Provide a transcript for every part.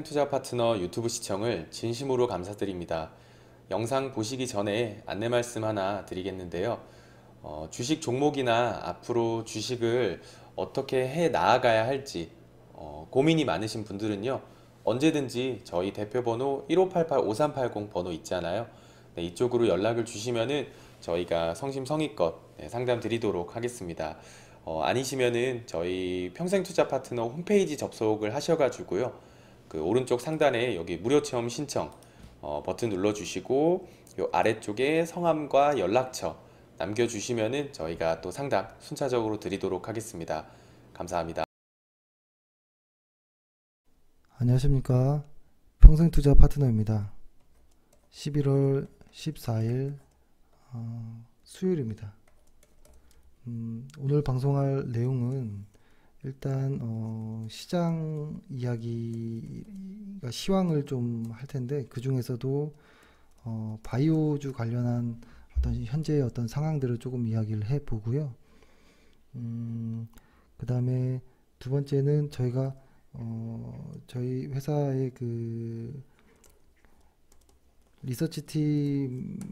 평생투자 파트너 유튜브 시청을 진심으로 감사드립니다. 영상 보시기 전에 안내 말씀 하나 드리겠는데요. 주식 종목이나 앞으로 주식을 어떻게 해 나아가야 할지 고민이 많으신 분들은요. 언제든지 저희 대표번호 1588-5380 번호 있잖아요. 네, 이쪽으로 연락을 주시면은 저희가 성심성의껏 상담 드리도록 하겠습니다. 아니시면은 저희 평생투자 파트너 홈페이지 접속을 하셔가지고요. 그 오른쪽 상단에 여기 무료 체험 신청 버튼 눌러주시고 요 아래쪽에 성함과 연락처 남겨주시면은 저희가 또 상담 순차적으로 드리도록 하겠습니다. 감사합니다. 안녕하십니까. 평생투자 파트너입니다. 11월 14일 수요일입니다. 오늘 방송할 내용은 일단 시장 이야기가 시황을 좀 할 텐데, 그 중에서도 바이오주 관련한 어떤 현재의 어떤 상황들을 조금 이야기를 해 보고요. 그 다음에 두 번째는 저희가 저희 회사의 그 리서치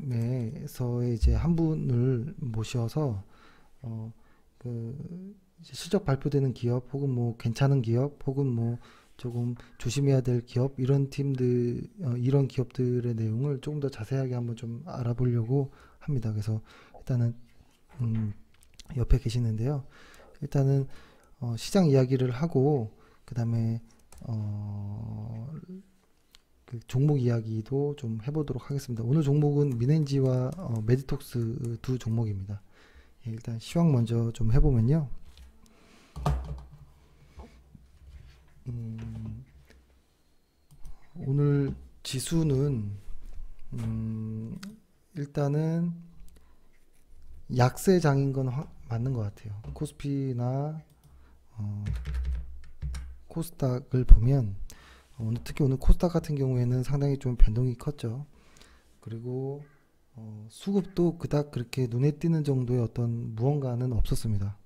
팀에서의 이제 한 분을 모셔서 그 실적 발표되는 기업, 혹은 뭐 괜찮은 기업, 혹은 뭐 조금 조심해야 될 기업, 이런 팀들, 이런 기업들의 내용을 조금 더 자세하게 한번 좀 알아보려고 합니다. 그래서 일단은 옆에 계시는데요. 일단은 시장 이야기를 하고, 그 다음에 그 종목 이야기도 좀 해보도록 하겠습니다. 오늘 종목은 미넨지와 메디톡스 두 종목입니다. 예, 일단 시황 먼저 좀 해보면요. 오늘 지수는 일단은 약세장인 건 맞는 것 같아요. 코스피나 코스닥을 보면 특히 오늘 코스닥 같은 경우에는 상당히 좀 변동이 컸죠. 그리고 수급도 그닥 그렇게 눈에 띄는 정도의 어떤 무언가는 없었습니다.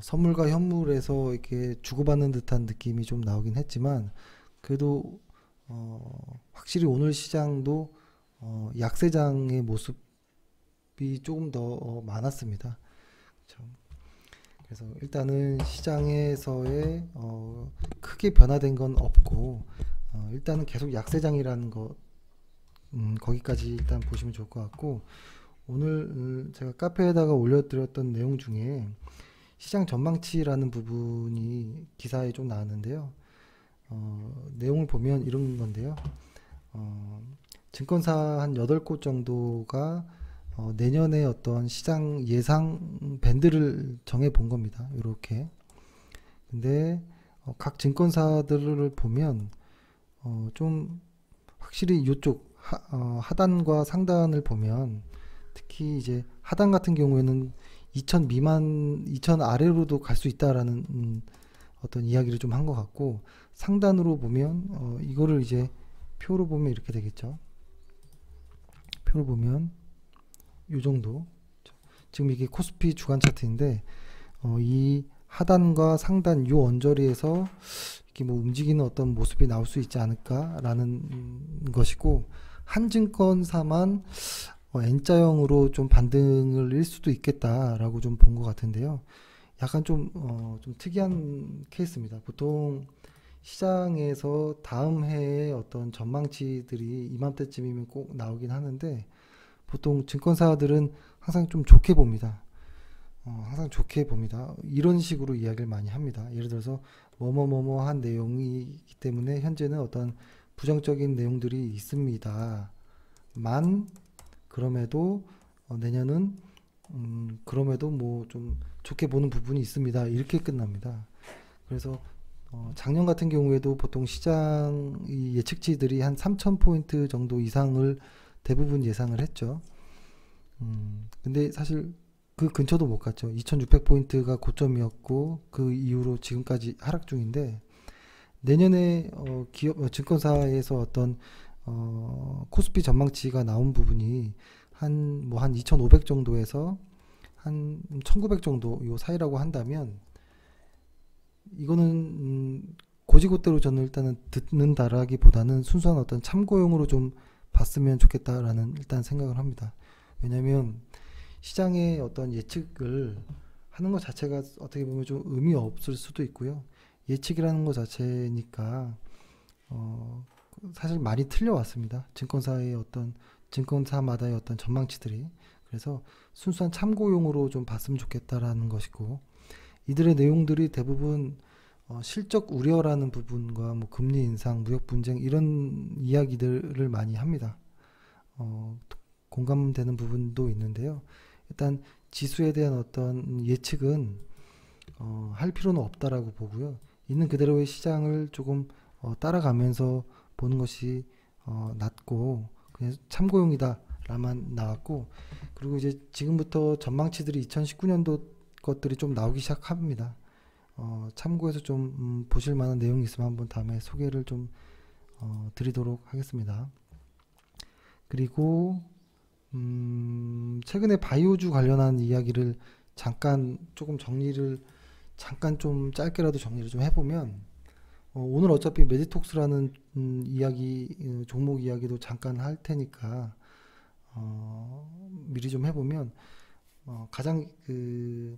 선물과 현물에서 이렇게 주고받는 듯한 느낌이 좀 나오긴 했지만, 그래도 확실히 오늘 시장도 약세장의 모습이 조금 더 많았습니다. 그렇죠? 그래서 일단은 시장에서의 크게 변화된 건 없고, 일단은 계속 약세장이라는 것, 거기까지 일단 보시면 좋을 것 같고, 오늘 제가 카페에다가 올려드렸던 내용 중에 시장 전망치라는 부분이 기사에 좀 나왔는데요. 내용을 보면 이런 건데요. 증권사 한 8곳 정도가 내년에 어떤 시장 예상 밴드를 정해 본 겁니다. 이렇게. 근데 각 증권사들을 보면 좀 확실히 이쪽 하단과 상단을 보면, 특히 이제 하단 같은 경우에는 2000 미만, 2000 아래로도 갈 수 있다라는 어떤 이야기를 좀 한 것 같고, 상단으로 보면 이거를 이제 표로 보면 이렇게 되겠죠. 표로 보면 요 정도. 지금 이게 코스피 주간 차트인데, 이 하단과 상단 요 언저리에서 이렇게 뭐 움직이는 어떤 모습이 나올 수 있지 않을까라는 것이고, 한 증권사만 N자형으로 좀 반등을 일 수도 있겠다라고 좀 본 것 같은데요. 약간 좀 특이한 케이스입니다. 보통 시장에서 다음 해의 어떤 전망치들이 이맘때쯤이면 꼭 나오긴 하는데, 보통 증권사들은 항상 좀 좋게 봅니다. 항상 좋게 봅니다. 이런 식으로 이야기를 많이 합니다. 예를 들어서 뭐뭐뭐뭐한 내용이기 때문에 현재는 어떤 부정적인 내용들이 있습니다. 그럼에도 내년은 그럼에도 뭐 좀 좋게 보는 부분이 있습니다. 이렇게 끝납니다. 그래서 작년 같은 경우에도 보통 시장 예측치들이 한 3000포인트 정도 이상을 대부분 예상을 했죠. 근데 사실 그 근처도 못 갔죠. 2600포인트가 고점이었고, 그 이후로 지금까지 하락 중인데, 내년에 기업 증권사에서 어떤 코스피 전망치가 나온 부분이 한 2500 정도에서 한 1900 정도 요 사이라고 한다면, 이거는 고지고대로 저는 일단은 듣는다라기보다는 순수한 어떤 참고용으로 좀 봤으면 좋겠다라는 일단 생각을 합니다. 왜냐하면 시장의 어떤 예측을 하는 것 자체가 어떻게 보면 좀 의미 없을 수도 있고요. 예측이라는 것 자체니까 사실 많이 틀려왔습니다. 증권사마다의 어떤 전망치들이. 그래서 순수한 참고용으로 좀 봤으면 좋겠다라는 것이고, 이들의 내용들이 대부분 실적 우려라는 부분과 뭐 금리 인상, 무역 분쟁 이런 이야기들을 많이 합니다. 공감되는 부분도 있는데요. 일단 지수에 대한 어떤 예측은 할 필요는 없다라고 보고요. 있는 그대로의 시장을 조금 따라가면서 보는 것이 낫고, 그냥 참고용이다라만 나왔고, 그리고 이제 지금부터 전망치들이 2019년도 것들이 좀 나오기 시작합니다. 참고해서 좀 보실 만한 내용이 있으면 한번 다음에 소개를 좀 드리도록 하겠습니다. 그리고 최근에 바이오주 관련한 이야기를 잠깐 조금 정리를 잠깐 좀 짧게라도 정리를 좀 해보면, 오늘 어차피 메디톡스라는 이야기 종목 이야기도 잠깐 할 테니까 미리 좀 해보면, 가장 그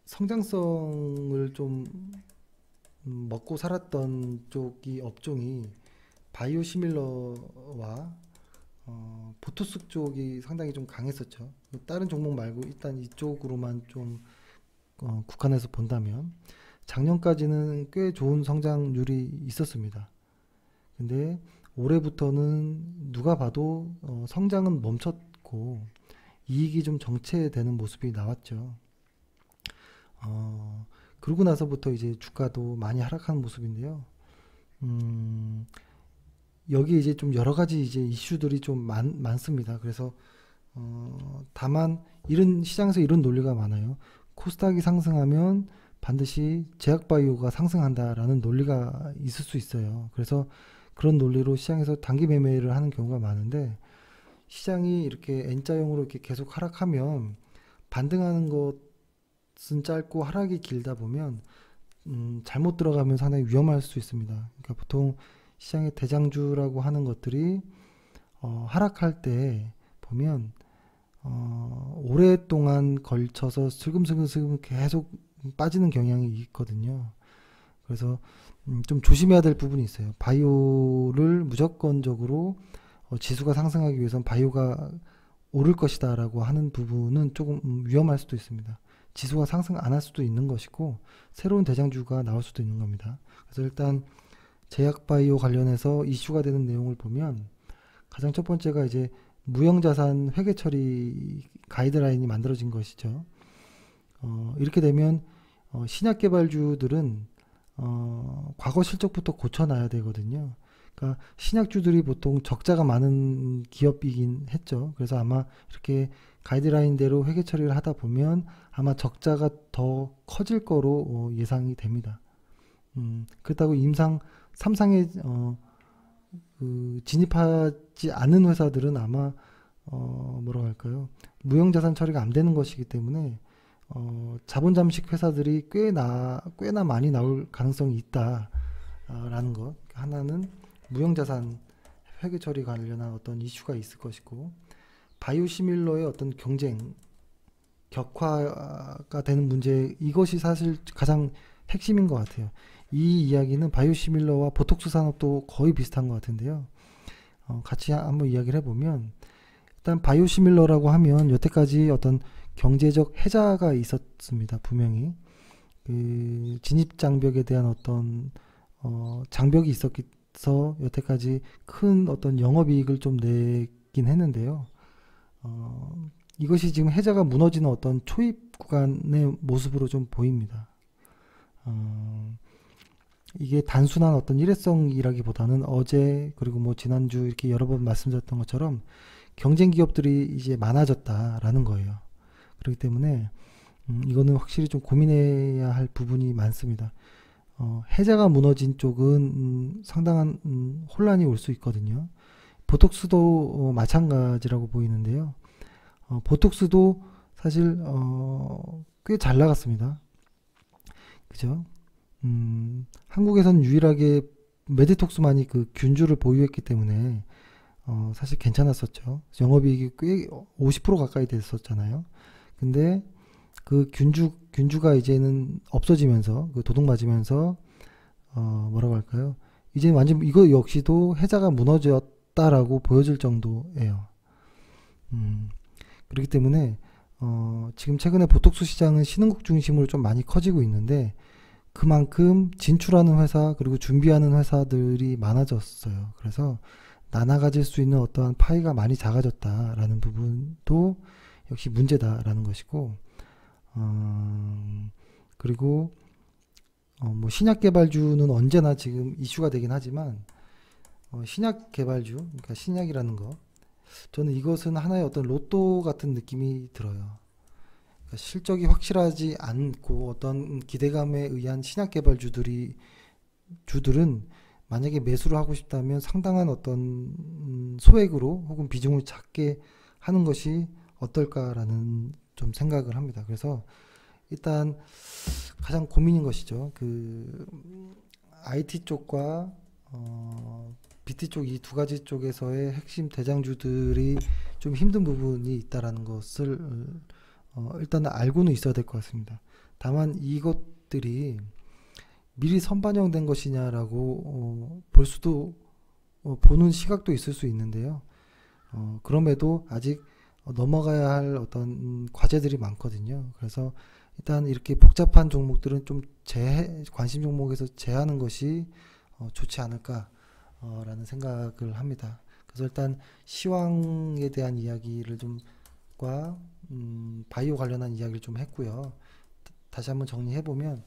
성장성을 좀 먹고 살았던 쪽이 업종이 바이오 시밀러와 보토스 쪽이 상당히 좀 강했었죠. 다른 종목 말고 일단 이쪽으로만 좀 국한해서 본다면 작년까지는 꽤 좋은 성장률이 있었습니다. 근데 올해부터는 누가 봐도 성장은 멈췄고 이익이 좀 정체되는 모습이 나왔죠. 그러고 나서부터 이제 주가도 많이 하락하는 모습인데요. 여기 이제 좀 여러 가지 이제 이슈들이 좀 많습니다. 그래서 다만 이런 시장에서 이런 논리가 많아요. 코스닥이 상승하면 반드시 제약바이오가 상승한다라는 논리가 있을 수 있어요. 그래서 그런 논리로 시장에서 단기 매매를 하는 경우가 많은데, 시장이 이렇게 N자형으로 이렇게 계속 하락하면 반등하는 것은 짧고 하락이 길다 보면 잘못 들어가면 상당히 위험할 수 있습니다. 그러니까 보통 시장의 대장주라고 하는 것들이 하락할 때 보면 오랫동안 걸쳐서 슬금슬금 계속 빠지는 경향이 있거든요. 그래서 좀 조심해야 될 부분이 있어요. 바이오를 무조건적으로 지수가 상승하기 위해서는 바이오가 오를 것이다 라고 하는 부분은 조금 위험할 수도 있습니다. 지수가 상승 안 할 수도 있는 것이고 새로운 대장주가 나올 수도 있는 겁니다. 그래서 일단 제약바이오 관련해서 이슈가 되는 내용을 보면, 가장 첫 번째가 이제 무형자산 회계 처리 가이드라인이 만들어진 것이죠. 이렇게 되면 신약 개발주들은 과거 실적부터 고쳐놔야 되거든요. 그러니까 신약주들이 보통 적자가 많은 기업이긴 했죠. 그래서 아마 이렇게 가이드라인대로 회계 처리를 하다 보면 아마 적자가 더 커질 거로 예상이 됩니다. 그렇다고 임상 3상에 진입하지 않은 회사들은 아마 뭐라고 할까요? 무형자산 처리가 안 되는 것이기 때문에 자본 잠식 회사들이 꽤나 많이 나올 가능성이 있다라는 것. 하나는 무형자산 회계 처리 관련한 어떤 이슈가 있을 것이고, 바이오시밀러의 어떤 경쟁 격화가 되는 문제, 이것이 사실 가장 핵심인 것 같아요. 이 이야기는 바이오시밀러와 보톡스 산업도 거의 비슷한 것 같은데요. 같이 한번 이야기를 해보면, 일단 바이오시밀러라고 하면 여태까지 어떤 경제적 해자가 있었습니다. 분명히 그 진입 장벽에 대한 어떤 장벽이 있어서 여태까지 큰 어떤 영업이익을 좀 내긴 했는데요. 이것이 지금 해자가 무너지는 어떤 초입 구간의 모습으로 좀 보입니다. 이게 단순한 어떤 일회성이라기보다는 어제 그리고 뭐 지난주 이렇게 여러 번 말씀드렸던 것처럼 경쟁 기업들이 이제 많아졌다라는 거예요. 그렇기 때문에 이거는 확실히 좀 고민해야 할 부분이 많습니다. 해자가 무너진 쪽은 상당한 혼란이 올 수 있거든요. 보톡스도 마찬가지라고 보이는데요. 보톡스도 사실 꽤 잘 나갔습니다. 그죠? 한국에서는 유일하게 메디톡스만이 그 균주를 보유했기 때문에 사실 괜찮았었죠. 영업이익이 꽤 50% 가까이 됐었잖아요. 근데 그 균주가 이제는 없어지면서 그 도둑 맞으면서 뭐라고 할까요? 이제 완전 이거 역시도 해자가 무너졌다라고 보여질 정도예요. 그렇기 때문에 지금 최근에 보톡스 시장은 신흥국 중심으로 좀 많이 커지고 있는데 그만큼 진출하는 회사 그리고 준비하는 회사들이 많아졌어요. 그래서 나눠 가질 수 있는 어떠한 파이가 많이 작아졌다라는 부분도 역시 문제다라는 것이고 그리고 뭐 신약 개발주는 언제나 지금 이슈가 되긴 하지만 신약 개발주 그러니까 신약이라는 거 저는 이것은 하나의 어떤 로또 같은 느낌이 들어요. 그러니까 실적이 확실하지 않고 어떤 기대감에 의한 신약 개발주들은 만약에 매수를 하고 싶다면 상당한 어떤 소액으로 혹은 비중을 작게 하는 것이 어떨까라는 좀 생각을 합니다. 그래서 일단 가장 고민인 것이죠. 그 IT 쪽과 BT 쪽 이 두 가지 쪽에서의 핵심 대장주들이 좀 힘든 부분이 있다라는 것을 일단 알고는 있어야 될 것 같습니다. 다만 이것들이 미리 선반영된 것이냐라고 볼 수도 보는 시각도 있을 수 있는데요. 그럼에도 아직 넘어가야 할 어떤 과제들이 많거든요. 그래서 일단 이렇게 복잡한 종목들은 좀 관심 종목에서 제하는 것이 좋지 않을까라는 생각을 합니다. 그래서 일단 시황에 대한 이야기를 좀과 바이오 관련한 이야기를 좀 했고요. 다시 한번 정리해보면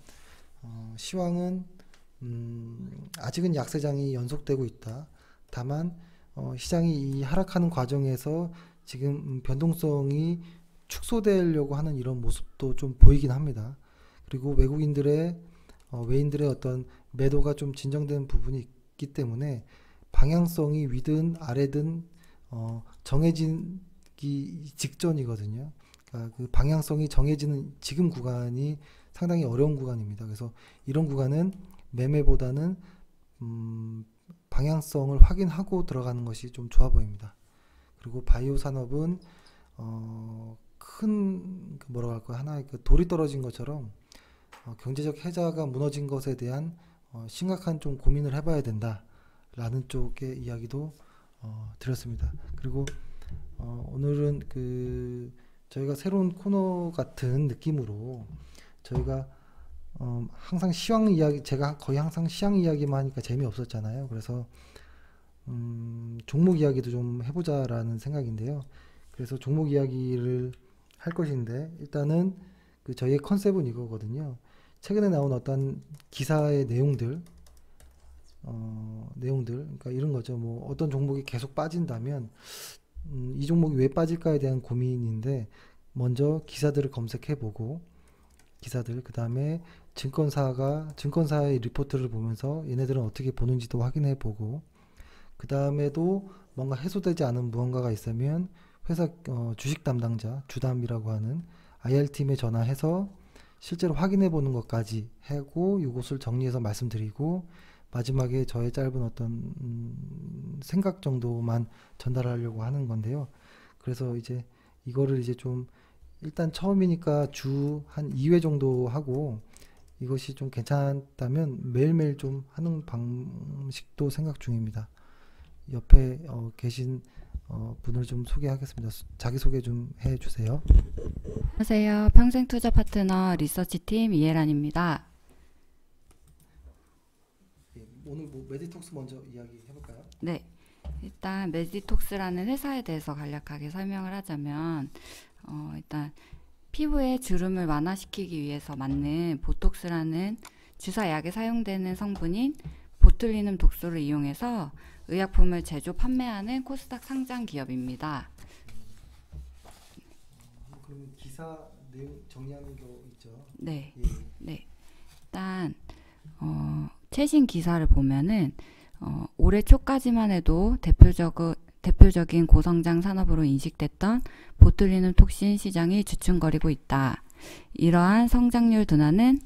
시황은 아직은 약세장이 연속되고 있다. 다만 시장이 이 하락하는 과정에서 지금 변동성이 축소되려고 하는 이런 모습도 좀 보이긴 합니다. 그리고 외인들의 어떤 매도가 좀 진정된 부분이 있기 때문에 방향성이 위든 아래든 정해지기 직전이거든요. 그러니까 그 방향성이 정해지는 지금 구간이 상당히 어려운 구간입니다. 그래서 이런 구간은 매매보다는 방향성을 확인하고 들어가는 것이 좀 좋아 보입니다. 그리고 바이오 산업은 큰 뭐라고 할까요? 하나의 그 돌이 떨어진 것처럼 경제적 해자가 무너진 것에 대한 심각한 좀 고민을 해봐야 된다라는 쪽의 이야기도 드렸습니다. 그리고 오늘은 그 저희가 새로운 코너 같은 느낌으로 저희가 항상 시황 이야기 제가 거의 항상 시황 이야기만 하니까 재미없었잖아요. 그래서 종목 이야기도 좀 해보자라는 생각인데요. 그래서 종목 이야기를 할 것인데 일단은 그 저희의 컨셉은 이거거든요. 최근에 나온 어떤 기사의 내용들 그러니까 이런 거죠. 뭐 어떤 종목이 계속 빠진다면 이 종목이 왜 빠질까에 대한 고민인데 먼저 기사들을 검색해보고 그 다음에 증권사의 리포트를 보면서 얘네들은 어떻게 보는지도 확인해보고 그 다음에도 뭔가 해소되지 않은 무언가가 있으면 회사 주식 담당자 주담이라고 하는 IR팀에 전화해서 실제로 확인해 보는 것까지 하고 이것을 정리해서 말씀드리고 마지막에 저의 짧은 어떤 생각 정도만 전달하려고 하는 건데요. 그래서 이제 이거를 이제 좀 일단 처음이니까 주 한 2회 정도 하고 이것이 좀 괜찮다면 매일매일 좀 하는 방식도 생각 중입니다. 옆에 계신 분을 좀 소개하겠습니다. 자기소개 좀 해주세요. 안녕하세요. 평생투자 파트너 리서치팀 이혜란입니다. 오늘 뭐 메디톡스 먼저 이야기 해볼까요? 네, 일단 메디톡스라는 회사에 대해서 간략하게 설명을 하자면 일단 피부의 주름을 완화시키기 위해서 맞는 보톡스라는 주사약에 사용되는 성분인 보툴리눔 독소를 이용해서 의약품을 제조 판매하는 코스닥 상장 기업입니다. 그러면 기사 내용 정리하는 거 있죠? 네, 예. 네. 일단 최신 기사를 보면은 올해 초까지만 해도 대표적인 고성장 산업으로 인식됐던 보툴리눔 톡신 시장이 주춤거리고 있다. 이러한 성장률 둔화는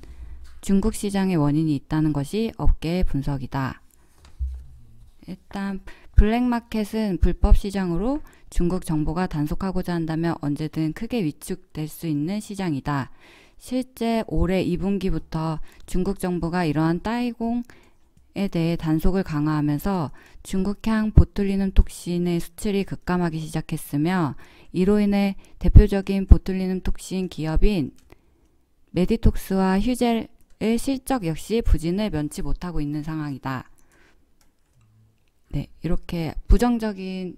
중국 시장의 원인이 있다는 것이 업계의 분석이다. 일단 블랙마켓은 불법 시장으로 중국 정보가 단속하고자 한다면 언제든 크게 위축될 수 있는 시장이다. 실제 올해 2분기부터 중국 정부가 이러한 따이공에 대해 단속을 강화하면서 중국향 보툴리눔 톡신의 수출이 급감하기 시작했으며 이로 인해 대표적인 보툴리눔 톡신 기업인 메디톡스와 휴젤의 실적 역시 부진을 면치 못하고 있는 상황이다. 네, 이렇게 부정적인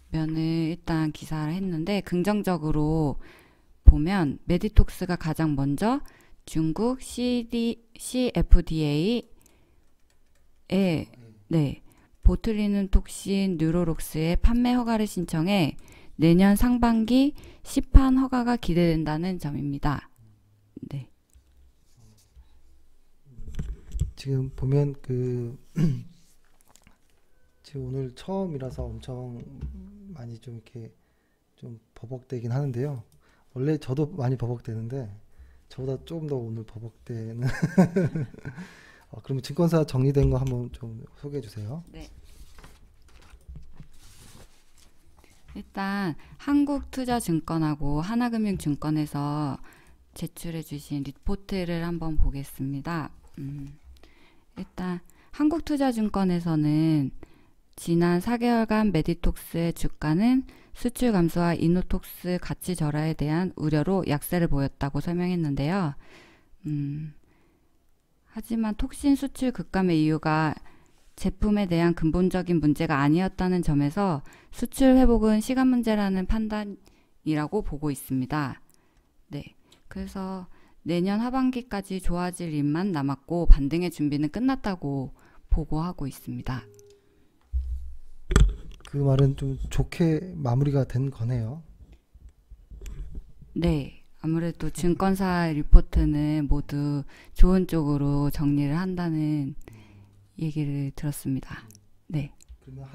면을 일단 기사를 했는데 긍정적으로 보면 메디톡스가 가장 먼저 중국 CFDA에 보툴리눔 톡신 뉴로록스의 판매 허가를 신청해 내년 상반기 시판 허가가 기대된다는 점입니다. 네. 지금 보면 지금 오늘 처음이라서 엄청 많이 좀 이렇게 좀 버벅대긴 하는데요. 원래 저도 많이 버벅대는데 저보다 조금 더 오늘 버벅대는 그러면 증권사 정리된 거 한번 좀 소개해 주세요. 네. 일단 한국투자증권하고 하나금융증권에서 제출해 주신 리포트를 한번 보겠습니다. 일단 한국투자증권에서는 지난 4개월간 메디톡스의 주가는 수출 감소와 이노톡스 가치 절하에 대한 우려로 약세를 보였다고 설명했는데요. 하지만 톡신 수출 급감의 이유가 제품에 대한 근본적인 문제가 아니었다는 점에서 수출 회복은 시간 문제라는 판단이라고 보고 있습니다. 네, 그래서 내년 하반기까지 좋아질 일만 남았고 반등의 준비는 끝났다고 보고하고 있습니다. 그 말은 좀 좋게 마무리가 된 거네요. 네, 아무래도 증권사 리포트는 모두 좋은 쪽으로 정리를 한다는 얘기를 들었습니다. 네. 그러면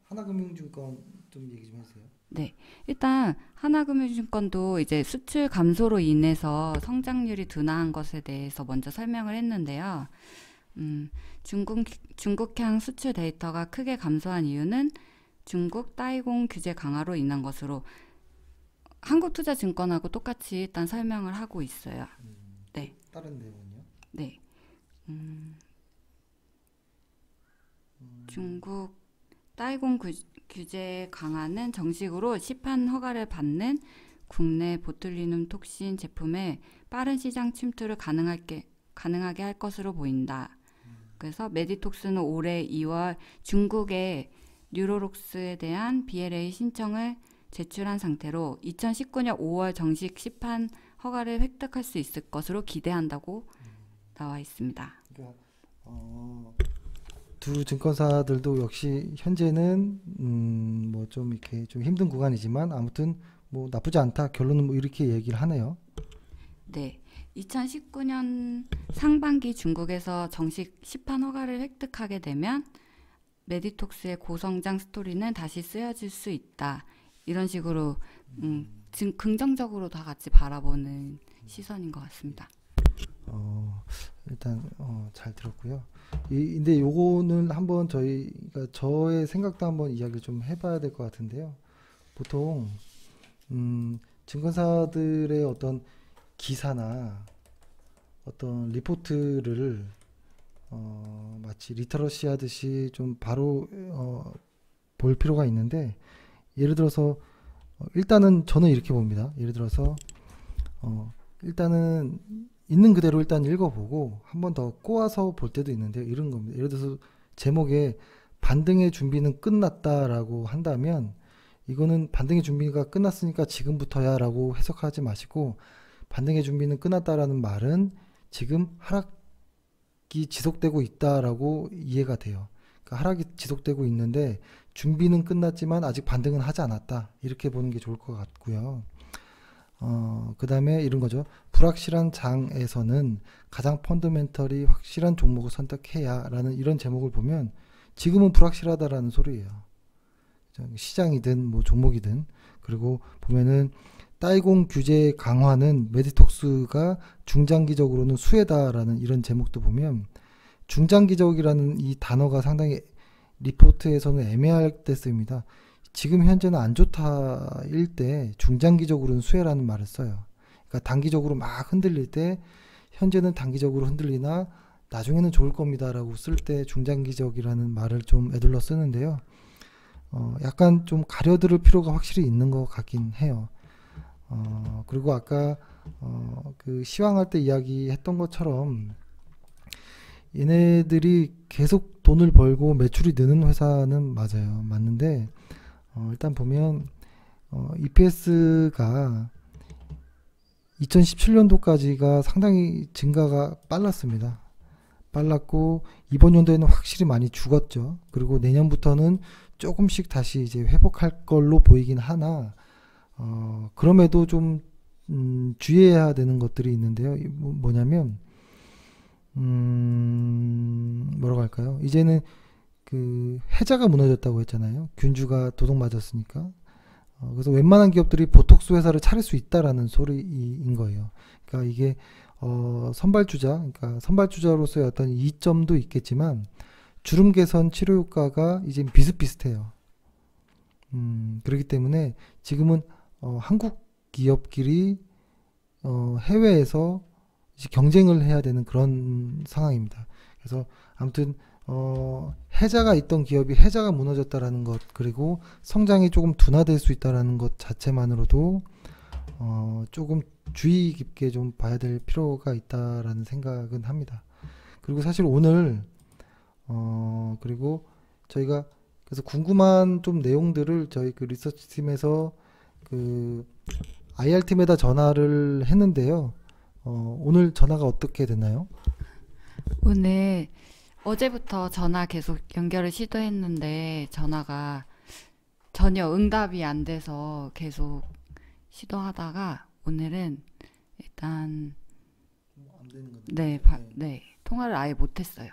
하나금융증권 좀 얘기 좀 해주세요. 네, 일단 하나금융증권도 이제 수출 감소로 인해서 성장률이 둔화한 것에 대해서 먼저 설명을 했는데요. 중국향 수출 데이터가 크게 감소한 이유는 중국 따이공 규제 강화로 인한 것으로 한국투자증권하고 똑같이 일단 설명을 하고 있어요. 네. 다른 내용은요? 네. 중국 따이공 규제 강화는 정식으로 시판 허가를 받는 국내 보툴리눔 톡신 제품의 빠른 시장 침투를 가능하게 할 것으로 보인다. 그래서 메디톡스는 올해 2월 중국의 뉴로록스에 대한 BLA 신청을 제출한 상태로 2019년 5월 정식 시판 허가를 획득할 수 있을 것으로 기대한다고 나와 있습니다. 그러니까 두 증권사들도 역시 현재는 뭐 좀 이렇게 좀 힘든 구간이지만 아무튼 뭐 나쁘지 않다 결론은 뭐 이렇게 얘기를 하네요. 네, 2019년 상반기 중국에서 정식 시판 허가를 획득하게 되면 메디톡스의 고성장 스토리는 다시 쓰여질 수 있다. 이런 식으로 긍정적으로 다 같이 바라보는 시선인 것 같습니다. 일단 잘 들었고요. 근데 요거는 한번 저희가 저의 생각도 한번 이야기를 좀 해봐야 될 것 같은데요. 보통 증권사들의 어떤 기사나 어떤 리포트를 마치 리터러시 하듯이 좀 바로 볼 필요가 있는데 예를 들어서 일단은 저는 이렇게 봅니다. 예를 들어서 일단은 있는 그대로 일단 읽어보고 한 번 더 꼬아서 볼 때도 있는데 이런 겁니다. 예를 들어서 제목에 반등의 준비는 끝났다라고 한다면 이거는 반등의 준비가 끝났으니까 지금부터야 라고 해석하지 마시고 반등의 준비는 끝났다라는 말은 지금 하락이 지속되고 있다라고 이해가 돼요. 그러니까 하락이 지속되고 있는데 준비는 끝났지만 아직 반등은 하지 않았다. 이렇게 보는 게 좋을 것 같고요. 그 다음에 이런 거죠. 불확실한 장에서는 가장 펀더멘털이 확실한 종목을 선택해야 라는 이런 제목을 보면 지금은 불확실하다라는 소리예요. 시장이든 뭐 종목이든. 그리고 보면은 따이공 규제 강화는 메디톡스가 중장기적으로는 수혜다라는 이런 제목도 보면 중장기적이라는 이 단어가 상당히 리포트에서는 애매할 때 씁니다. 지금 현재는 안 좋다일 때 중장기적으로는 수혜라는 말을 써요. 그러니까 단기적으로 막 흔들릴 때 현재는 단기적으로 흔들리나 나중에는 좋을 겁니다라고 쓸 때 중장기적이라는 말을 좀 에둘러 쓰는데요. 약간 좀 가려들을 필요가 확실히 있는 것 같긴 해요. 그리고 아까 그 시황할 때 이야기했던 것처럼 얘네들이 계속 돈을 벌고 매출이 느는 회사는 맞아요. 맞는데 일단 보면 EPS가 2017년도까지가 상당히 증가가 빨랐습니다. 빨랐고 이번 연도에는 확실히 많이 죽었죠. 그리고 내년부터는 조금씩 다시 이제 회복할 걸로 보이긴 하나 그럼에도 좀 주의해야 되는 것들이 있는데요. 뭐냐면 뭐라고 할까요? 이제는 그 해자가 무너졌다고 했잖아요. 균주가 도둑 맞았으니까. 그래서 웬만한 기업들이 보톡스 회사를 차릴 수 있다라는 소리인 거예요. 그러니까 이게 선발주자, 그러니까 선발주자로서의 어떤 이점도 있겠지만 주름 개선 치료 효과가 이제 비슷비슷해요. 그렇기 때문에 지금은 한국 기업끼리 해외에서 이제 경쟁을 해야 되는 그런 상황입니다. 그래서 아무튼 해자가 있던 기업이 해자가 무너졌다라는 것, 그리고 성장이 조금 둔화될 수 있다라는 것 자체만으로도 조금 주의 깊게 좀 봐야 될 필요가 있다라는 생각은 합니다. 그리고 사실 오늘 그리고 저희가 그래서 궁금한 좀 내용들을 저희 그 리서치 팀에서 그 IR 팀에다 전화를 했는데요. 오늘 전화가 어떻게 됐나요? 오늘 어제부터 전화 계속 연결을 시도했는데 전화가 전혀 응답이 안 돼서 계속 시도하다가 오늘은 일단 안 되는 건데. 네, 통화를 아예 못했어요.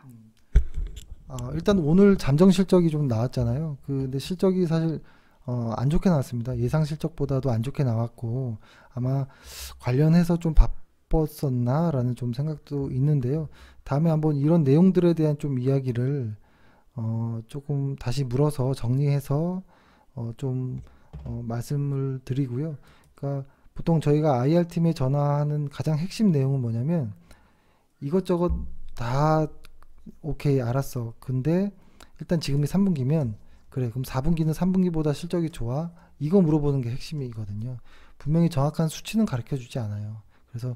일단 오늘 잠정 실적이 좀 나왔잖아요. 근데 실적이 사실 안 좋게 나왔습니다. 예상 실적보다도 안 좋게 나왔고 아마 관련해서 좀 바빴었나라는 좀 생각도 있는데요. 다음에 한번 이런 내용들에 대한 좀 이야기를 조금 다시 물어서 정리해서 좀 말씀을 드리고요. 그러니까 보통 저희가 IR 팀에 전화하는 가장 핵심 내용은 뭐냐면 이것저것 다 오케이 알았어. 근데 일단 지금이 3분기면 그래 그럼 4분기는 3분기보다 실적이 좋아? 이거 물어보는 게 핵심이거든요. 분명히 정확한 수치는 가르쳐 주지 않아요. 그래서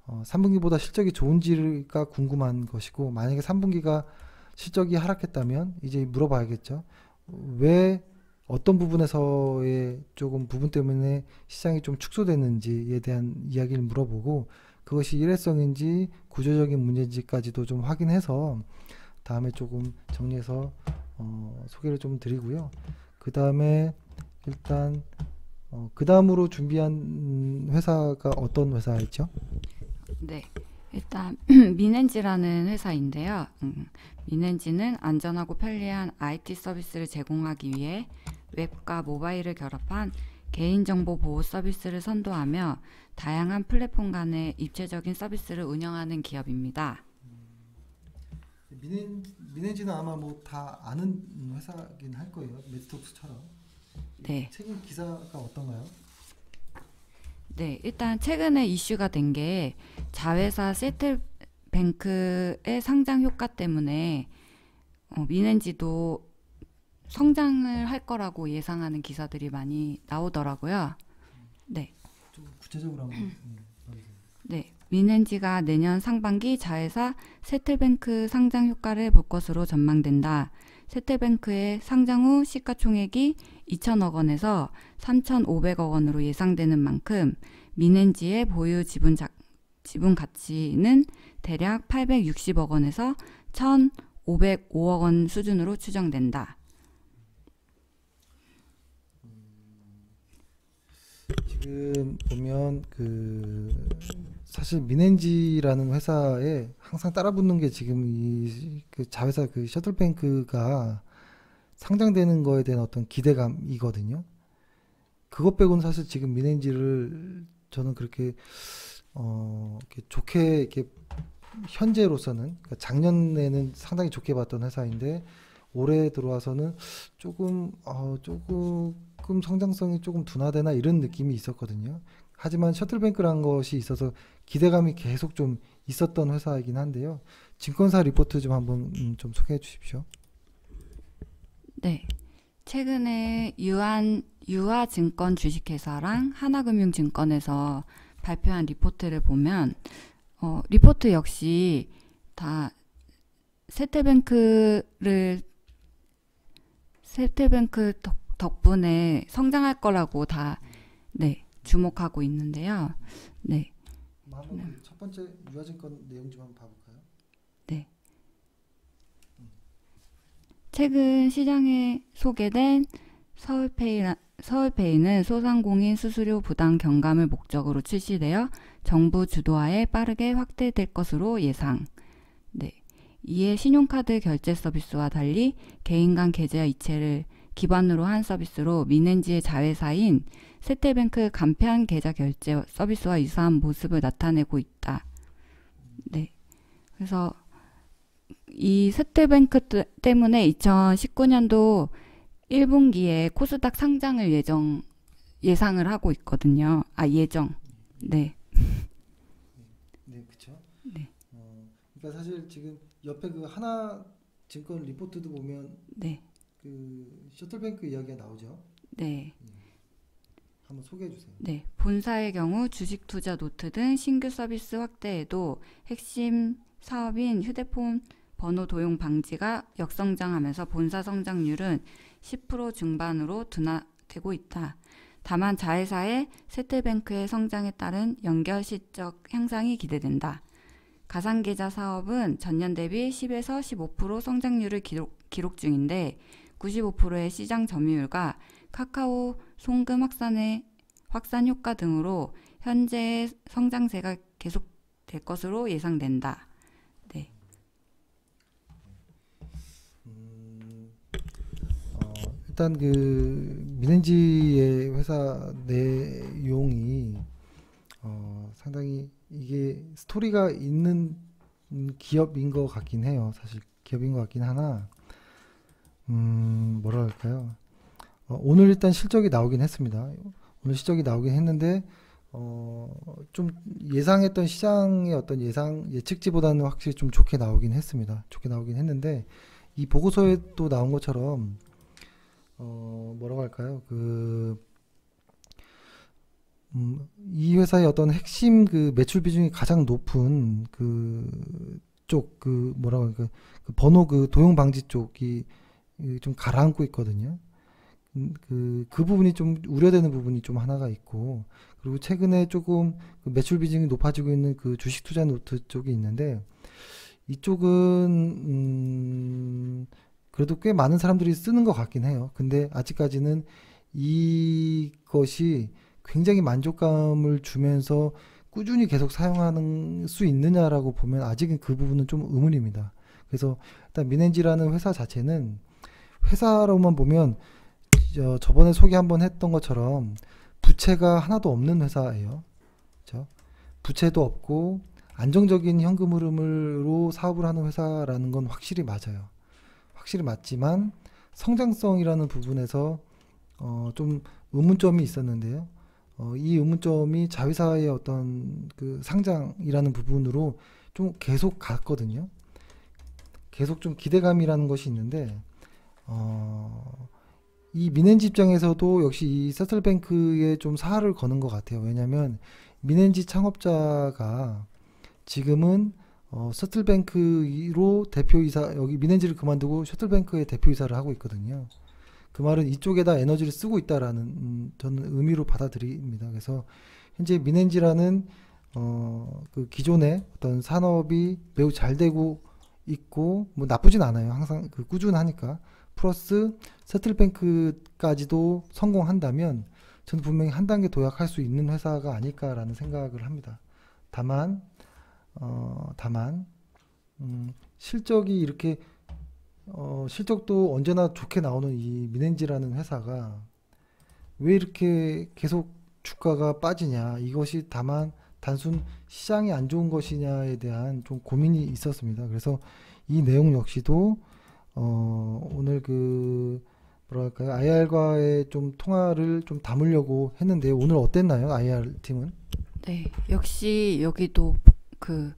3분기보다 실적이 좋은지가 궁금한 것이고 만약에 3분기가 실적이 하락했다면 이제 물어봐야겠죠. 왜 어떤 부분에서의 조금 부분 때문에 시장이 좀 축소됐는지에 대한 이야기를 물어보고 그것이 일회성인지 구조적인 문제인지까지도 좀 확인해서 다음에 조금 정리해서 소개를 좀 드리고요. 그 다음에 일단 그 다음으로 준비한 회사가 어떤 회사였죠? 네, 일단 민엔지라는 회사인데요. 민엔지는 안전하고 편리한 IT 서비스를 제공하기 위해 웹과 모바일을 결합한 개인정보 보호 서비스를 선도하며 다양한 플랫폼 간의 입체적인 서비스를 운영하는 기업입니다. 민엔지는 아마 뭐 다 아는 회사긴 할 거예요. 메디톡스처럼. 네. 최근 기사가 어떤가요? 네, 일단 최근에 이슈가 된 게 자회사 세틀뱅크의 상장 효과 때문에 민엔지도 성장을 할 거라고 예상하는 기사들이 많이 나오더라고요. 네. 좀 구체적으로 한번 봐주세요. 네, 민엔지가 내년 상반기 자회사 세틀뱅크 상장 효과를 볼 것으로 전망된다. 세틀뱅크의 상장 후 시가총액이 2천억 원에서 3,500억 원으로 예상되는 만큼 민엔지의 보유 지분 가치는 대략 860억 원에서 1,505억 원 수준으로 추정된다. 지금 보면 사실 민엔지라는 회사에 항상 따라붙는 게 지금 그 자회사 그 셔틀뱅크가 상장되는 거에 대한 어떤 기대감이거든요. 그것 빼고는 사실 지금 민엔지를 저는 그렇게 이렇게 좋게 이렇게 현재로서는 그러니까 작년에는 상당히 좋게 봤던 회사인데 올해 들어와서는 조금 성장성이 조금 둔화되나 이런 느낌이 있었거든요. 하지만 셔틀뱅크라는 것이 있어서 기대감이 계속 좀 있었던 회사이긴 한데요. 증권사 리포트 좀 한번 좀 소개해 주십시오. 네. 최근에 유아증권 주식회사랑 하나금융증권에서 발표한 리포트를 보면 리포트 역시 다 세태뱅크 덕분에 성장할 거라고 다 네, 주목하고 있는데요. 네. 한번 첫 번째 유아증권 내용 좀 한번 봐볼까요? 네. 최근 시장에 소개된 서울페이는 소상공인 수수료 부담 경감을 목적으로 출시되어 정부 주도하에 빠르게 확대될 것으로 예상. 네. 이에 신용카드 결제 서비스와 달리 개인 간 계좌 이체를 기반으로 한 서비스로 민엔지의 자회사인 세태뱅크 간편 계좌 결제 서비스와 유사한 모습을 나타내고 있다. 네. 그래서 이 세태뱅크 때문에 2019년도 1분기에 코스닥 상장을 예상을 하고 있거든요. 예정. 네. 네, 그렇죠. 네. 그러니까 사실 지금 옆에 그 하나증권 리포트도 보면 네. 그 셔틀뱅크 이야기가 나오죠. 네. 한번 소개해 주세요. 네. 본사의 경우 주식 투자 노트 등 신규 서비스 확대에도 핵심 사업인 휴대폰 번호 도용 방지가 역성장하면서 본사 성장률은 10% 중반으로 둔화되고 있다. 다만 자회사의 세태뱅크의 성장에 따른 연결 실적 향상이 기대된다. 가상계좌 사업은 전년 대비 10에서 15% 성장률을 기록 중인데 95%의 시장 점유율과 카카오 송금 확산 효과 등으로 현재의 성장세가 계속될 것으로 예상된다. 네. 일단 그 민엔지의 회사 내용이 상당히 이게 스토리가 있는 기업인 것 같긴 해요. 사실 기업인 것 같긴 하나 뭐라 할까요? 오늘 일단 실적이 나오긴 했습니다. 오늘 실적이 나오긴 했는데 좀 예상했던 시장의 어떤 예측치보다는 확실히 좀 좋게 나오긴 했습니다. 좋게 나오긴 했는데 이 보고서에 또 나온 것처럼 뭐라고 할까요? 이 회사의 어떤 핵심 그 매출 비중이 가장 높은 뭐라고 할까? 그 번호 그 도용 방지 쪽이 좀 가라앉고 있거든요. 그 부분이 좀 우려되는 부분이 좀 하나가 있고, 그리고 최근에 조금 그 매출 비중이 높아지고 있는 그 주식 투자 노트 쪽이 있는데, 이쪽은 그래도 꽤 많은 사람들이 쓰는 것 같긴 해요. 근데 아직까지는 이것이 굉장히 만족감을 주면서 꾸준히 계속 사용하는 수 있느냐라고 보면 아직은 그 부분은 좀 의문입니다. 그래서 일단 민엔지라는 회사 자체는 회사로만 보면 저번에 소개 한번 했던 것처럼 부채가 하나도 없는 회사예요. 그렇죠? 부채도 없고 안정적인 현금 흐름으로 사업을 하는 회사라는 건 확실히 맞아요. 확실히 맞지만 성장성이라는 부분에서 좀 의문점이 있었는데요. 이 의문점이 자회사의 어떤 그 상장이라는 부분으로 좀 계속 갔거든요. 계속 좀 기대감이라는 것이 있는데 이 민엔지 입장에서도 역시 이 셔틀뱅크에 좀 사활을 거는 것 같아요. 왜냐하면 민엔지 창업자가 지금은 셔틀뱅크로 대표이사, 여기 민엔지를 그만두고 셔틀뱅크의 대표이사를 하고 있거든요. 그 말은 이쪽에다 에너지를 쓰고 있다라는 저는 의미로 받아들입니다. 그래서 현재 민엔지라는 그 기존의 어떤 산업이 매우 잘 되고 있고 뭐 나쁘진 않아요. 항상 그 꾸준하니까. 플러스 셔틀뱅크까지도 성공한다면 저는 분명히 한 단계 도약할 수 있는 회사가 아닐까라는 생각을 합니다. 다만 실적이 이렇게 실적도 언제나 좋게 나오는 이 민엔지라는 회사가 왜 이렇게 계속 주가가 빠지냐, 이것이 다만 단순 시장이 안 좋은 것이냐에 대한 좀 고민이 있었습니다. 그래서 이 내용 역시도 오늘 그 뭐랄까요, IR과의 좀 통화를 좀 담으려고 했는데 오늘 어땠나요, IR 팀은? 네, 역시 여기도 그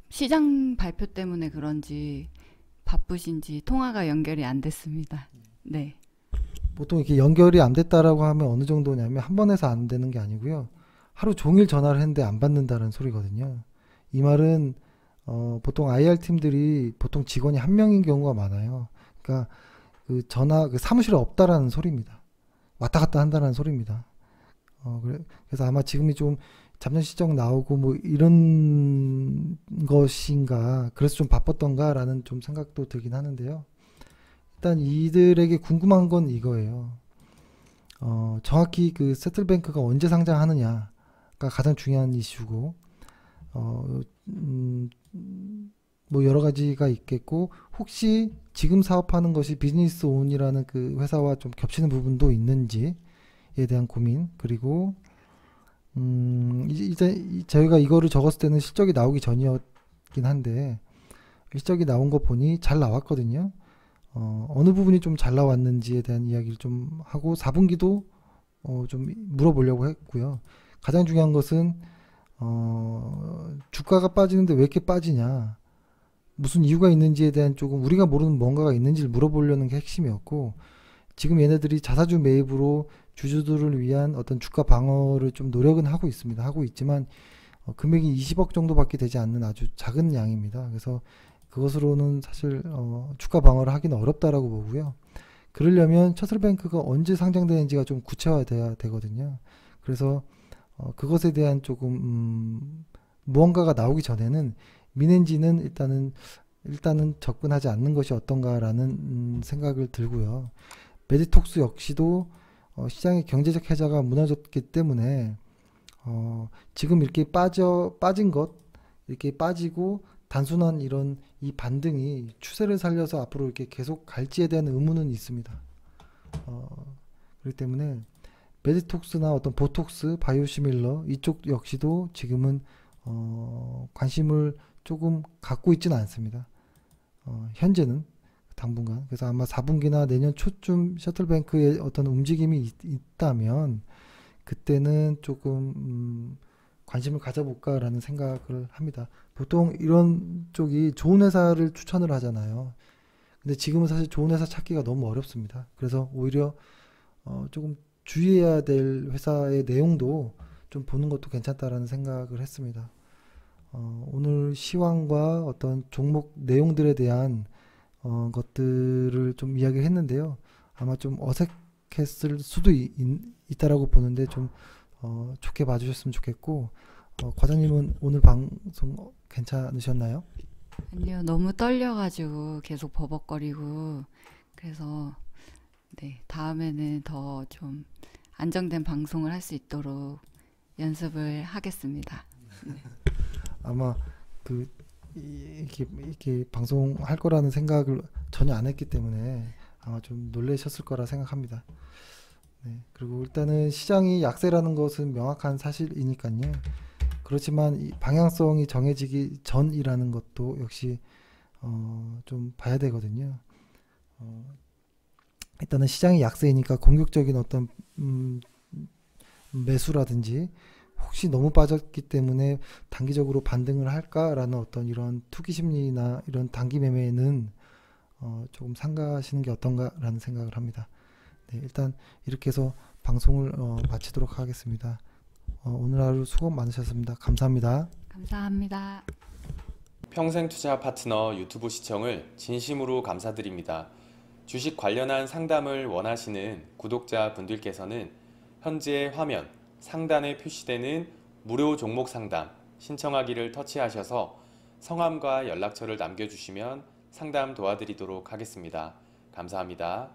시장 발표 때문에 그런지 바쁘신지 통화가 연결이 안 됐습니다. 네. 보통 이렇게 연결이 안 됐다라고 하면 어느 정도냐면 한 번 해서 안 되는 게 아니고요. 하루 종일 전화를 했는데 안 받는다는 소리거든요. 이 말은 보통 IR 팀들이 보통 직원이 한 명인 경우가 많아요. 그러니까 그 전화 그 사무실에 없다라는 소리입니다. 왔다 갔다 한다는 소리입니다. 그래서 아마 지금이 좀 잡년 시정 나오고 뭐 이런 것인가, 그래서 좀 바빴던가라는 좀 생각도 들긴 하는데요. 일단 이들에게 궁금한 건 이거예요. 정확히 그 세틀뱅크가 언제 상장하느냐가 가장 중요한 이슈고, 뭐 여러 가지가 있겠고, 혹시 지금 사업하는 것이 비즈니스 온이라는 그 회사와 좀 겹치는 부분도 있는지에 대한 고민, 그리고 이제 저희가 이거를 적었을 때는 실적이 나오기 전이었긴 한데 실적이 나온 거 보니 잘 나왔거든요. 어느 부분이 좀 잘 나왔는지에 대한 이야기를 좀 하고 4분기도 좀 물어보려고 했고요. 가장 중요한 것은 주가가 빠지는데 왜 이렇게 빠지냐, 무슨 이유가 있는지에 대한 조금 우리가 모르는 뭔가가 있는지를 물어보려는 게 핵심이었고, 지금 얘네들이 자사주 매입으로 주주들을 위한 어떤 주가 방어를 좀 노력은 하고 있습니다. 하고 있지만 금액이 20억 정도밖에 되지 않는 아주 작은 양입니다. 그래서 그것으로는 사실 주가 방어를 하기는 어렵다라고 보고요. 그러려면 셔틀뱅크가 언제 상장되는지가 좀 구체화돼야 되거든요. 그래서 그것에 대한 조금 무언가가 나오기 전에는 민엔지는 일단은 접근하지 않는 것이 어떤가라는 생각을 들고요. 메디톡스 역시도 시장의 경제적 해자가 무너졌기 때문에 지금 이렇게 빠진 것, 이렇게 빠지고 단순한 이런 이 반등이 추세를 살려서 앞으로 이렇게 계속 갈지에 대한 의문은 있습니다. 그렇기 때문에 메디톡스나 어떤 보톡스, 바이오시밀러 이쪽 역시도 지금은 관심을 조금 갖고 있지는 않습니다. 현재는 당분간. 그래서 아마 4분기나 내년 초쯤 셔틀뱅크의 어떤 움직임이 있다면 그때는 조금 관심을 가져볼까라는 생각을 합니다. 보통 이런 쪽이 좋은 회사를 추천을 하잖아요. 근데 지금은 사실 좋은 회사 찾기가 너무 어렵습니다. 그래서 오히려 조금 주의해야 될 회사의 내용도 좀 보는 것도 괜찮다라는 생각을 했습니다. 오늘 시황과 어떤 종목 내용들에 대한 것들을 좀 이야기를 했는데요. 아마 좀 어색했을 수도 있다라고 보는데 좀 좋게 봐주셨으면 좋겠고, 과장님은 오늘 방송 괜찮으셨나요? 아니요, 너무 떨려가지고 계속 버벅거리고, 그래서 네, 다음에는 더 좀 안정된 방송을 할 수 있도록 연습을 하겠습니다. 네. 아마 이렇게 방송할 거라는 생각을 전혀 안 했기 때문에 아마 좀 놀라셨을 거라 생각합니다. 네, 그리고 일단은 시장이 약세라는 것은 명확한 사실이니까요. 그렇지만 이 방향성이 정해지기 전이라는 것도 역시 좀 봐야 되거든요. 일단은 시장이 약세이니까 공격적인 어떤 매수라든지 혹시 너무 빠졌기 때문에 단기적으로 반등을 할까라는 어떤 이런 투기 심리나 이런 단기 매매는 조금 삼가하시는 게 어떤가라는 생각을 합니다. 네, 일단 이렇게 해서 방송을 마치도록 하겠습니다. 오늘 하루 수고 많으셨습니다. 감사합니다. 감사합니다. 평생투자 파트너 유튜브 시청을 진심으로 감사드립니다. 주식 관련한 상담을 원하시는 구독자 분들께서는 현재 화면 상단에 표시되는 무료 종목 상담 신청하기를 터치하셔서 성함과 연락처를 남겨주시면 상담 도와드리도록 하겠습니다. 감사합니다.